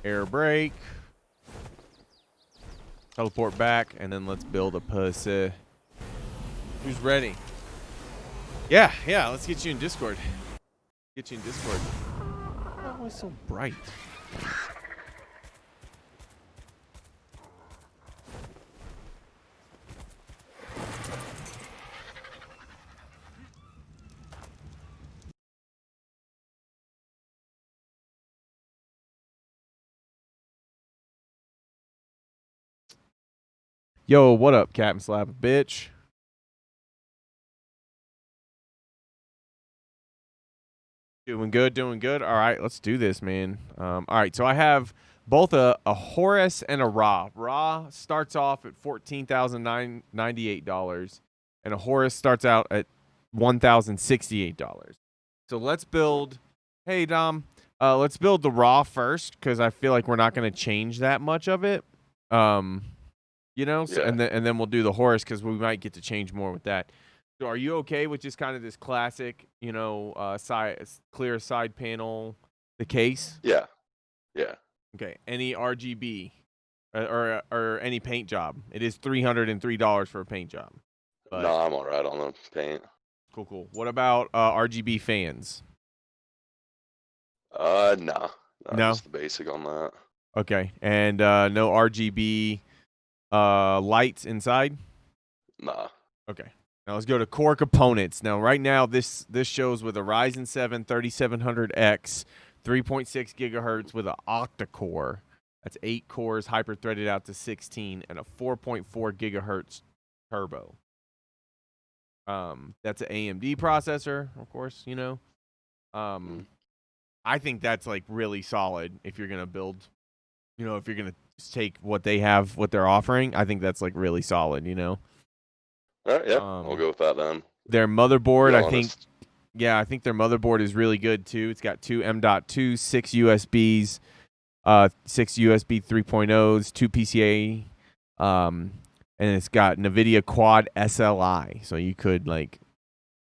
Air brake. Teleport back, and then let's build a pussy. Who's ready? Yeah, let's get you in Discord. Get you in Discord. Why was it so bright? Yo, what up, CaptSlapaBtch? Doing good. All right, let's do this, man. All right, so I have both a Horus and a Ra. Ra starts off at $14,998, and a Horus starts out at $1,068. So let's build. Hey, Dom. Let's build the Ra first because I feel like we're not going to change that much of it. So, and then we'll do the Horus because we might get to change more with that. So are you okay with just kind of this classic, clear side panel, the case? Yeah. Okay. Any RGB or any paint job? It is $303 for a paint job. But no, I'm all right on the paint. Cool. What about RGB fans? No. No? Just the basic on that. Okay. And no RGB lights inside? Nah. Okay. Now let's go to core components. Now, right now, this shows with a Ryzen 7 3700X, 3.6 gigahertz with an octa-core. That's 8 cores, hyper-threaded out to 16, and a 4.4 gigahertz turbo. That's an AMD processor, of course, I think that's, like, really solid if you're going to build, if you're going to take what they have, what they're offering. I think that's, like, really solid, All right, yeah, I'll go with that then. Their motherboard, I think their motherboard is really good too. It's got 2 M.2, 6 USBs, 6 USB 3.0s, 2 PCIe, and it's got NVIDIA Quad SLI, so you could like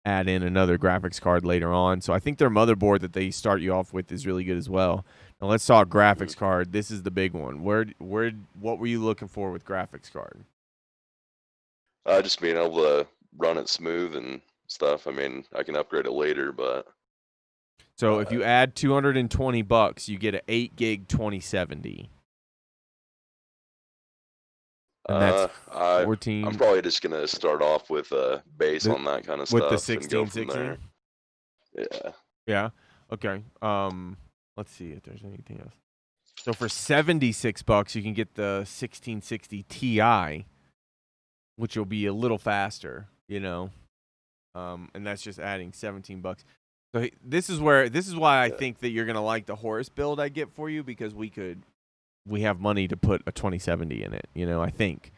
add in another graphics card later on. So I think their motherboard that they start you off with is really good as well. Now let's talk graphics card. This is the big one. What were you looking for with graphics card? Just being able to run it smooth and stuff. I mean, I can upgrade it later, but so if you add $220, you get an 8 gig 2070. And that's 14. I'm probably just gonna start off with a base on that kind of stuff. With the 1660. Yeah. Yeah. Okay. Let's see if there's anything else. So for $76, you can get the 1660 Ti, which will be a little faster, and that's just adding $17. So this is why I think that you're gonna like the Horus build I get for you, because we have money to put a 2070 in it, I think.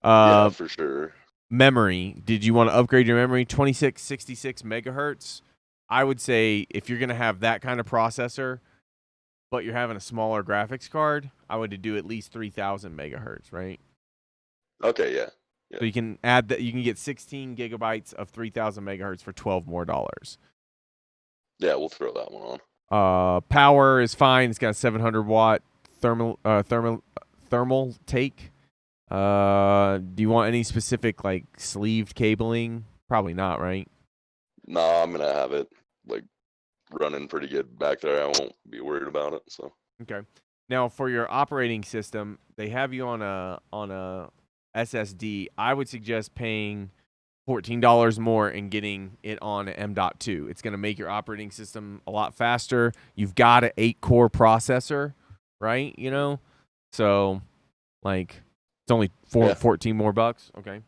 Yeah, for sure. Memory. Did you want to upgrade your memory? 2666 megahertz. I would say if you're gonna have that kind of processor, but you're having a smaller graphics card, I would do at least 3000 megahertz, right? Okay, yeah. So you can add that. You can get 16 gigabytes of 3000 megahertz for $12 more. Yeah, we'll throw that one on. Power is fine. It's got a 700 watt thermal take. Do you want any specific like sleeved cabling? Probably not, right? No, I'm gonna have it like running pretty good back there. I won't be worried about it. So okay. Now for your operating system, they have you on a SSD. I would suggest paying $14 more and getting it on an M.2. It's going to make your operating system a lot faster. You've got an 8-core processor, right? So like it's only 14 more bucks. Okay.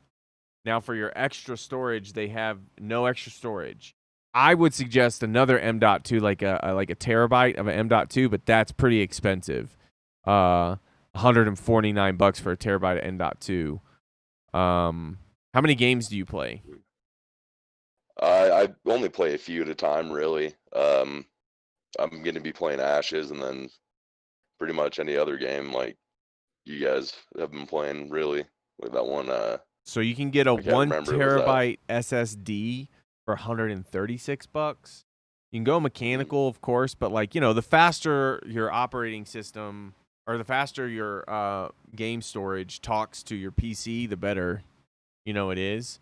Now for your extra storage, they have no extra storage. I would suggest another M.2, like a terabyte of an M.2, but that's pretty expensive. $149 for a terabyte of M.2. How many games do you play? I only play a few at a time, really. I'm going to be playing Ashes and then pretty much any other game like you guys have been playing, really. Like that one. So you can get a 1 terabyte SSD for $136. You can go mechanical, of course, but like, the faster your operating system or the faster your game storage talks to your PC, the better, it is.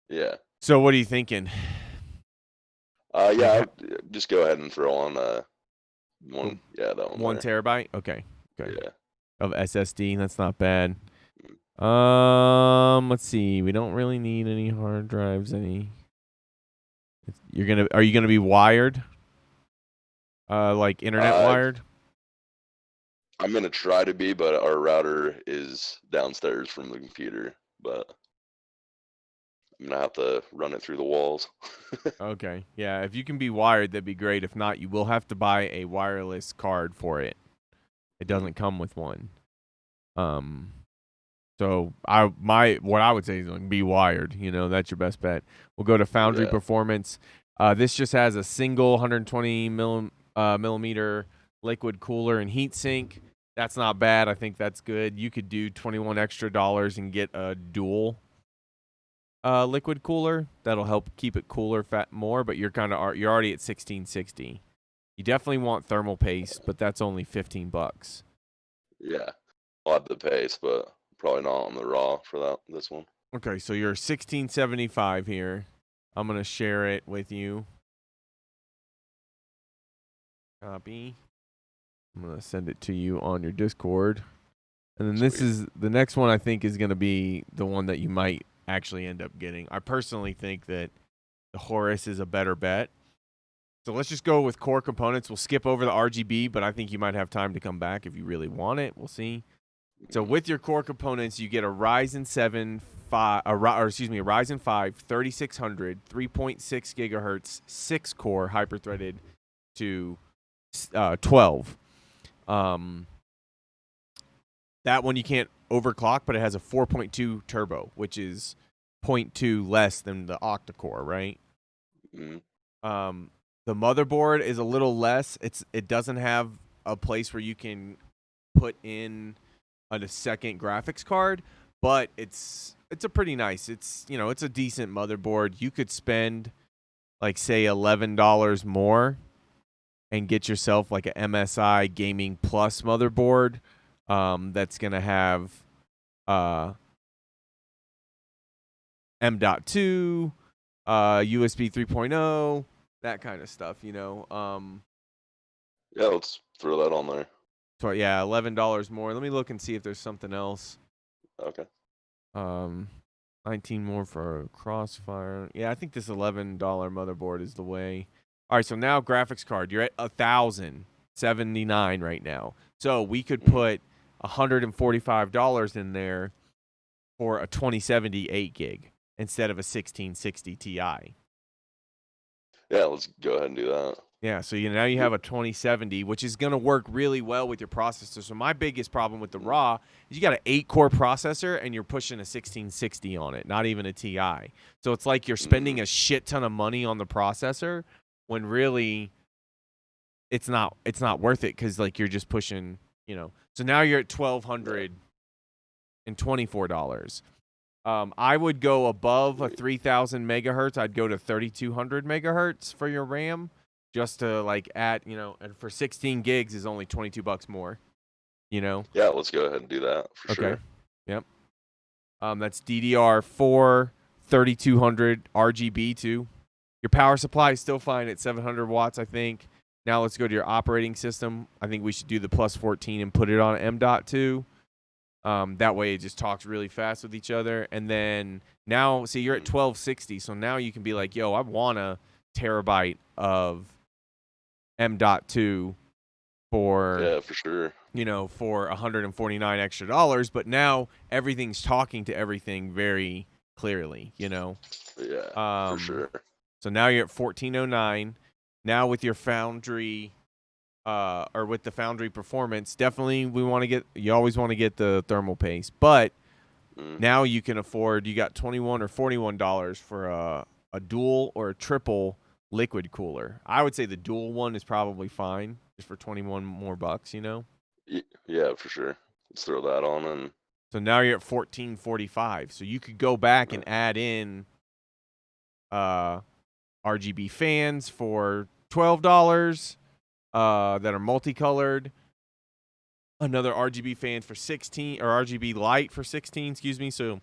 Yeah. So what are you thinking? Like Yeah, just go ahead and throw on one. Yeah, that one 1 there. terabyte? Okay. Yeah. Of SSD, that's not bad. Mm. Let's see. We don't really need any hard drives. Are you gonna be wired? Like internet Uh, wired? I'm gonna try to be, but our router is downstairs from the computer. But I'm gonna have to run it through the walls. Okay. Yeah, if you can be wired, that'd be great. If not, you will have to buy a wireless card for it. It Mm. doesn't come with one. So what I would say is like, be wired. That's your best bet. We'll go to Foundry Yeah. Performance. This just has a single 120 millimeter liquid cooler and heat sink. That's not bad. I think that's good. You could do $21 extra and get a dual liquid cooler. That'll help keep it cooler more. But you're already at 1660. You definitely want thermal paste, but that's only $15. Yeah. I'll have the pace, but probably not on the raw for this one. Okay, so you're 1675 here. I'm gonna share it with you. Copy. I'm gonna send it to you on your Discord. And then this Sweet. is the next one I think is gonna be the one that you might actually end up getting. I personally think that the Horus is a better bet. So let's just go with core components. We'll skip over the RGB, but I think you might have time to come back if you really want it. We'll see. So with your core components, you get a Ryzen 7 a Ryzen 5 3600 3.6 gigahertz 6-core hyper-threaded to 12. That one you can't overclock, but it has a 4.2 turbo, which is 0.2 less than the octa-core, right? Mm. The motherboard is a little less. It doesn't have a place where you can put in a second graphics card, but it's a pretty nice. It's a decent motherboard. You could spend like say $11 more and get yourself like a MSI Gaming Plus motherboard that's gonna have M.2, USB 3.0, that kind of stuff. Yeah, let's throw that on there. So yeah, $11 more. Let me look and see if there's something else. Okay. 19 more for Crossfire. Yeah, I think this $11 motherboard is the way. All right, so now graphics card. You're at 1,079 right now. So we could put $145 in there for a 2070 8 gig instead of a 1660 Ti. Yeah, let's go ahead and do that. Yeah, so now you have a 2070, which is going to work really well with your processor. So my biggest problem with the raw is you got an 8-core processor and you're pushing a 1660 on it, not even a Ti. So it's like you're spending a shit ton of money on the processor when really it's not worth it because like you're just pushing, So now you're at $1,224. I would go above a 3,000 megahertz. I'd go to 3,200 megahertz for your RAM. Just to like add, and for 16 gigs is only $22 more, Yeah, let's go ahead and do that for sure. Yep. That's DDR4 3200 RGB too. Your power supply is still fine at 700 watts, I think. Now let's go to your operating system. I think we should do the plus 14 and put it on M.2. That way it just talks really fast with each other. And then now, see, you're at 1260. So now you can be like, yo, I want a terabyte of M.2 Yeah, for sure. For $149 extra. But now everything's talking to everything very clearly, Yeah, for sure. So now you're at 1409. Now with your Foundry or with the Foundry performance, definitely you always want to get the thermal paste. But now you can afford, you got $21 or $41 for a dual or a triple liquid cooler. I would say the dual one is probably fine just for 21 more bucks, Yeah, for sure. Let's throw that on. And so now you're at 1445. So you could go back and add in RGB fans for $12 that are multicolored. Another RGB fan for 16, or RGB light for 16, excuse me. So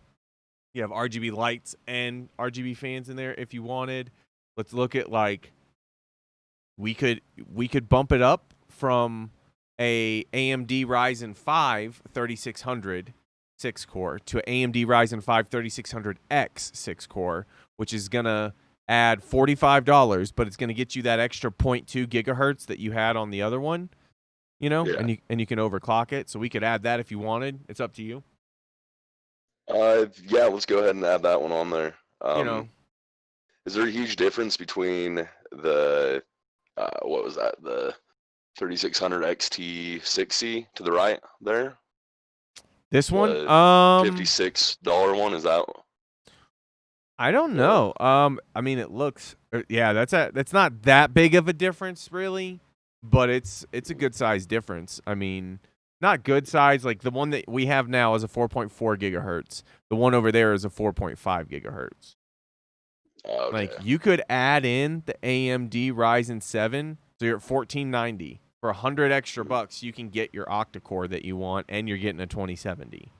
you have RGB lights and RGB fans in there if you wanted. Let's look at like we could bump it up from a AMD Ryzen 5 3600 6 core to an AMD Ryzen 5 3600X 6 core, which is going to add $45, but it's going to get you that extra 0.2 gigahertz that you had on the other one, you know, Yeah. and you can overclock it. So we could add that if you wanted. It's up to you. Yeah, let's go ahead and add that one on there. You know, Is there a huge difference between the what was that, the 3600 XT60 to the right there? this one, The $56 one, is that? I don't know. I mean, it looks, yeah, that's not that big of a difference, really, but it's a good size difference. I mean, not good size. Like the one that we have now is a 4.4 gigahertz. The one over there is a 4.5 gigahertz. Okay. Like you could add in the AMD Ryzen 7, so you're at 1490 for $100 extra bucks. You can get your octa-core that you want, and you're getting a 2070.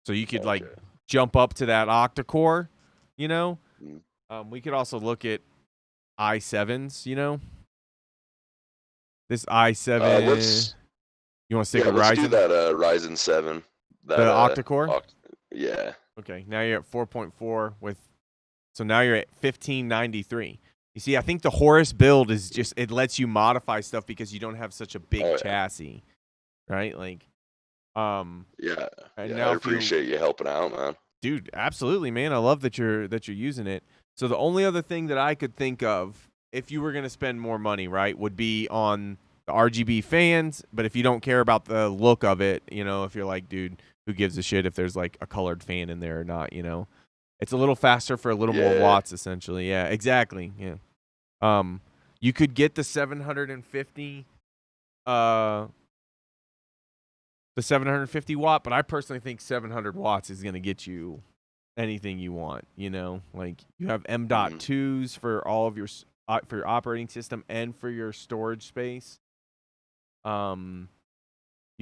So you could like jump up to that octa-core, you know. We could also look at i7s, you know. This i7. You want to stick with let's Ryzen? do that Ryzen 7. That, the octa-core? Yeah. Okay, now you're at 4.4 with, so now you're at 1593. You see, I think the Horus build is just, it lets you modify stuff because you don't have such a big chassis, right? Like, yeah, and yeah, now I appreciate you helping out, man. Dude, absolutely, man. I love that you're using it. So the only other thing that I could think of, if you were going to spend more money, right, would be on the RGB fans. But if you don't care about the look of it, you know, if you're like, dude, who gives a shit if there's like a colored fan in there or not, you know, it's a little faster for a little more watts, essentially. Yeah, exactly. Yeah. You could get the 750, the 750 watt, but I personally think 700 watts is going to get you anything you want, you know. Like you have M.2s for all of your for your operating system and for your storage space. You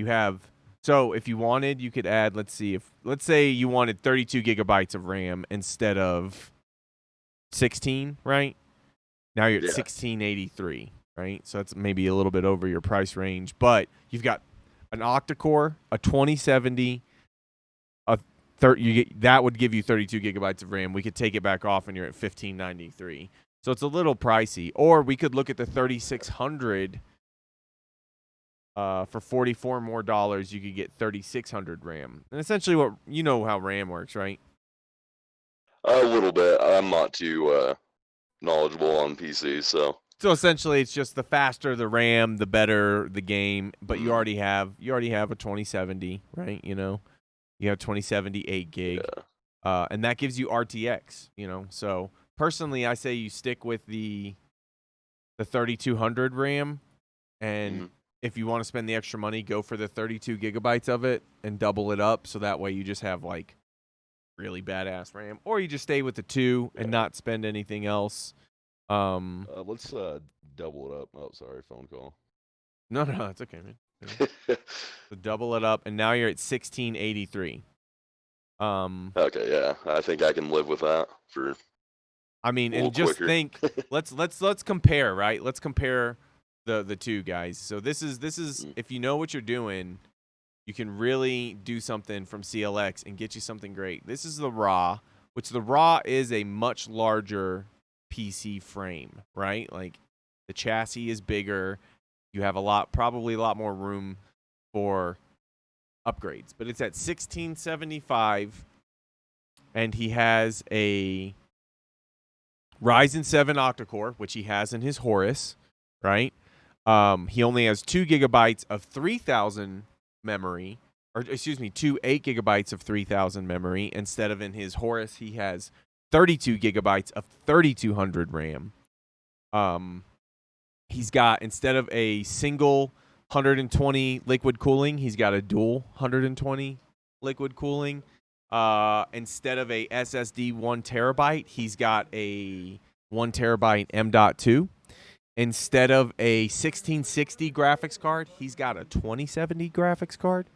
have, so if you wanted, you could add, let's say you wanted 32 gigabytes of RAM instead of 16, right? Now you're at 1683, right? So that's maybe a little bit over your price range, but you've got an octa-core, a 2070, that would give you 32 gigabytes of RAM. We could take it back off, and you're at 1593. So it's a little pricey. Or we could look at the 3600. For $44 more, you could get 3600 RAM. And essentially, what you know how RAM works, right? A little bit. I'm not too knowledgeable on PCs, so. So essentially, it's just the faster the RAM, the better the game. But you already have a 2070, right? You know, you have 2070 8 gig, and that gives you RTX. You know, so personally, I say you stick with the 3200 RAM, and if you want to spend the extra money, go for the 32 gigabytes of it and double it up, so that way you just have like really badass RAM, or you just stay with the 2 and not spend anything else. Let's double it up. Oh, sorry, phone call. No, it's okay, man. So double it up, and now you're at 1683. Okay, yeah, I think I can live with that for. I mean, and just think, let's compare, right? Let's compare the two guys. So this is if you know what you're doing, you can really do something from CLX and get you something great. This is the Raw, which the Raw is a much larger PC frame, right? Like the chassis is bigger. You have probably a lot more room for upgrades, but it's at 1675, and he has a Ryzen 7 octa-core, which he has in his Horus, right? He only has 2 gigabytes of 3000 memory, or excuse me, 8 gigabytes of 3000 memory. Instead of in his Horus, he has 32 gigabytes of 3200 RAM. He's got, instead of a single 120 liquid cooling, he's got a dual 120 liquid cooling. Instead of a SSD 1 terabyte, he's got a 1 terabyte M.2. Instead of a 1660 graphics card, he's got a 2070 graphics card.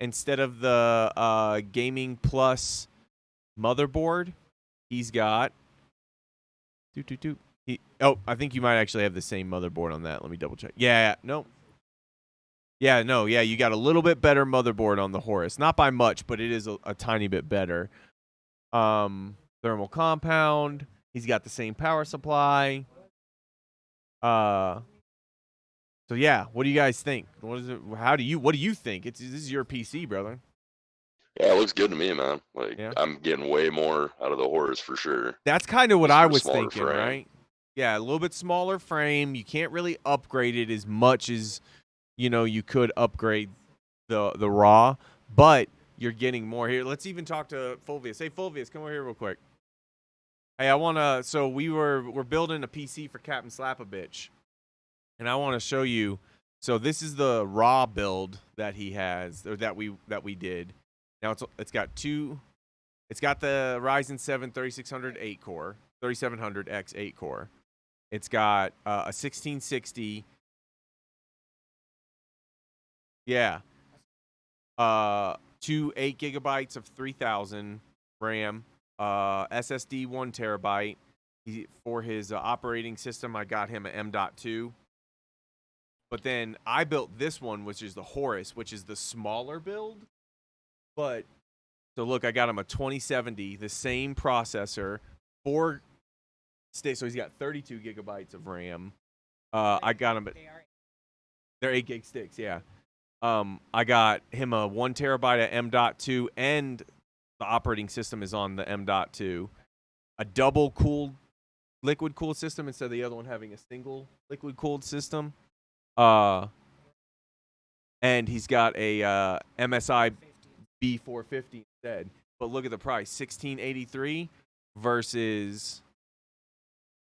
Instead of the Gaming Plus motherboard, he's got. I think you might actually have the same motherboard on that. Let me double check. Yeah, no. Yeah, no, yeah, you got a little bit better motherboard on the Horus. Not by much, but it is a tiny bit better. Thermal compound. He's got the same power supply. So yeah, what do you guys think? What is it? What do you think? This is your PC, brother. Yeah, it looks good to me, man. Like Yeah. I'm getting way more out of the Horus for sure. That's kind of what Just I for the was smaller thinking, frame. right? Yeah, a little bit smaller frame. You can't really upgrade it as much as you could upgrade the raw, but you're getting more here. Let's even talk to Fulvius. Hey, Fulvius, come over here real quick. Hey, I wanna. So we're building a PC for CaptSlapaBtch, and I want to show you. So this is the raw build that he has, or that we did. Now it's got two. It's got the Ryzen 7 3600 8-core, 3700X 8-core. It's got a 1660. Yeah. 8 gigabytes of 3000 RAM. SSD 1 terabyte. For his operating system, I got him an M.2. But then I built this one, which is the Horus, which is the smaller build. But so look, I got him a 2070, the same processor, so he's got 32 gigabytes of RAM. I got him. They're 8 gig sticks, yeah. I got him a 1 terabyte of M.2, and the operating system is on the M.2. A double cooled liquid cooled system instead of the other one having a single liquid cooled system. And he's got a MSI B450 instead. But look at the price, $1683 versus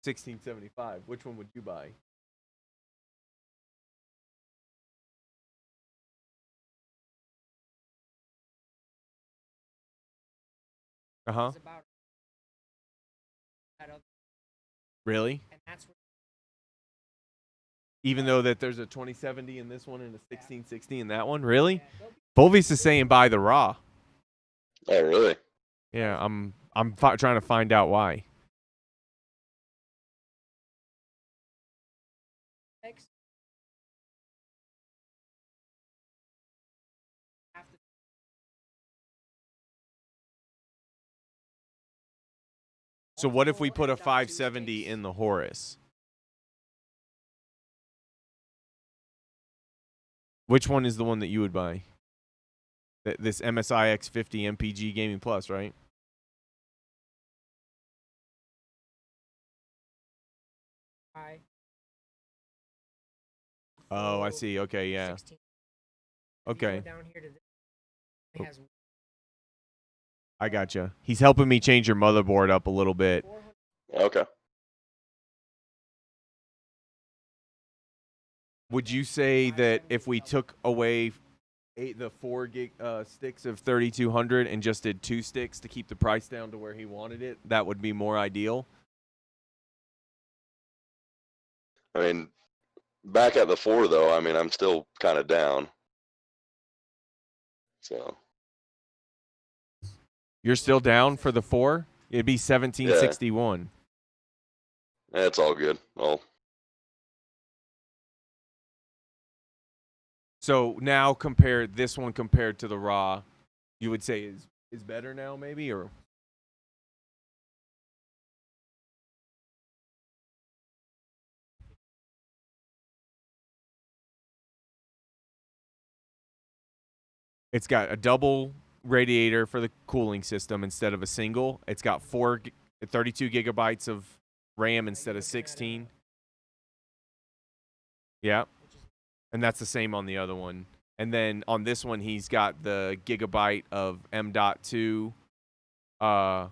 $1675. Which one would you buy? Uh-huh. Really? Even though that there's a 2070 in this one and a 1660 in that one? Really? Fulvius is saying buy the raw. Oh, really? Yeah, I'm trying to find out why. So what if we put a 570 in the Horus? Which one is the one that you would buy? This MSI X50 MPG Gaming Plus, right? Oh, I see. Okay, yeah. Okay. I gotcha. He's helping me change your motherboard up a little bit. Okay. Would you say that if we took away the 4 gig sticks of 3200 and just did 2 sticks to keep the price down to where he wanted it, that would be more ideal? I mean, back at the 4 though, I mean, I'm still kind of down. So. You're still down for the 4? It'd be 1761. Yeah, it's all good. So now compare this one compared to the raw, you would say is better now, maybe, or? It's got a double radiator for the cooling system instead of a single. It's got 32 gigabytes of RAM instead of 16. Yeah. And that's the same on the other one. And then on this one, he's got the gigabyte of M.2. Where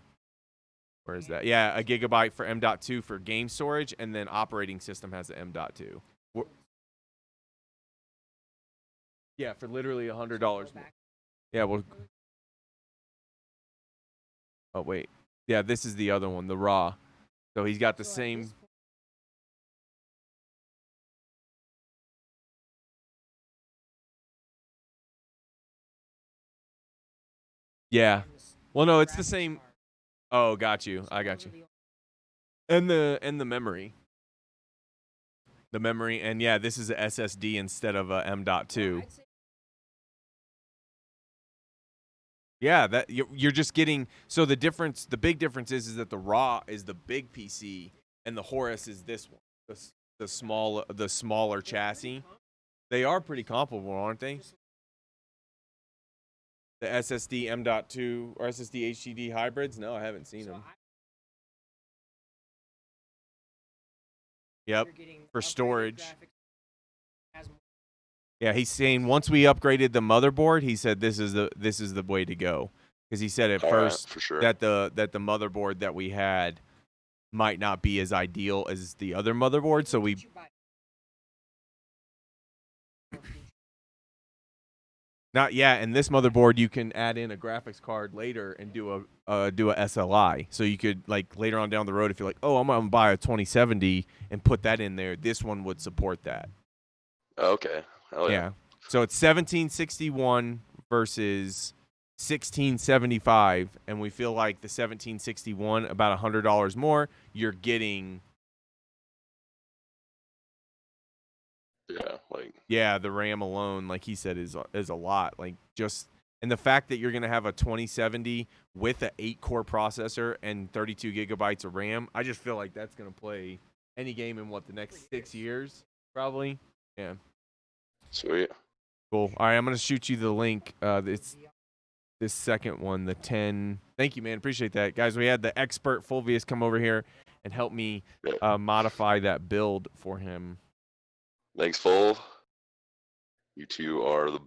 is that? Yeah, a gigabyte for M.2 for game storage, and then operating system has the M.2. Yeah, for literally $100 more. Yeah, well, Oh wait, yeah, this is the other one, the raw. So he's got the same. Yeah. Well, no, it's the same. Oh, got you. I got you. And the memory. The memory, and yeah, this is a SSD instead of a M.2. Yeah, that you're just getting. So the difference, the big difference is that the raw is the big PC, and the Horus is this one, the smaller chassis. They are pretty comparable, aren't they? The SSD M.2 or SSD HDD hybrids? No, I haven't seen them. Yep, for storage. Yeah, he's saying once we upgraded the motherboard, he said this is the way to go, because he said at All right, first for sure. that the motherboard that we had might not be as ideal as the other motherboard, so we. Not yet, and this motherboard you can add in a graphics card later and do a SLI. So you could, like, later on down the road, if you're like, oh, I'm gonna buy a 2070 and put that in there, this one would support that. Okay. Hell yeah. Yeah. So it's 1761 versus 1675, and we feel like the 1761 about $100 more. You're getting. Yeah, like. Yeah, the RAM alone, like he said, is a lot. Like, just, and the fact that you're gonna have a 2070 with an 8-core processor and 32 gigabytes of RAM, I just feel like that's gonna play any game in the next 6 years, probably. Yeah. Sweet. Cool. All right, I'm gonna shoot you the link. It's this second one, the 10. Thank you, man. Appreciate that, guys. We had the expert Fulvius come over here and help me modify that build for him. Thanks, Fulv. You two are the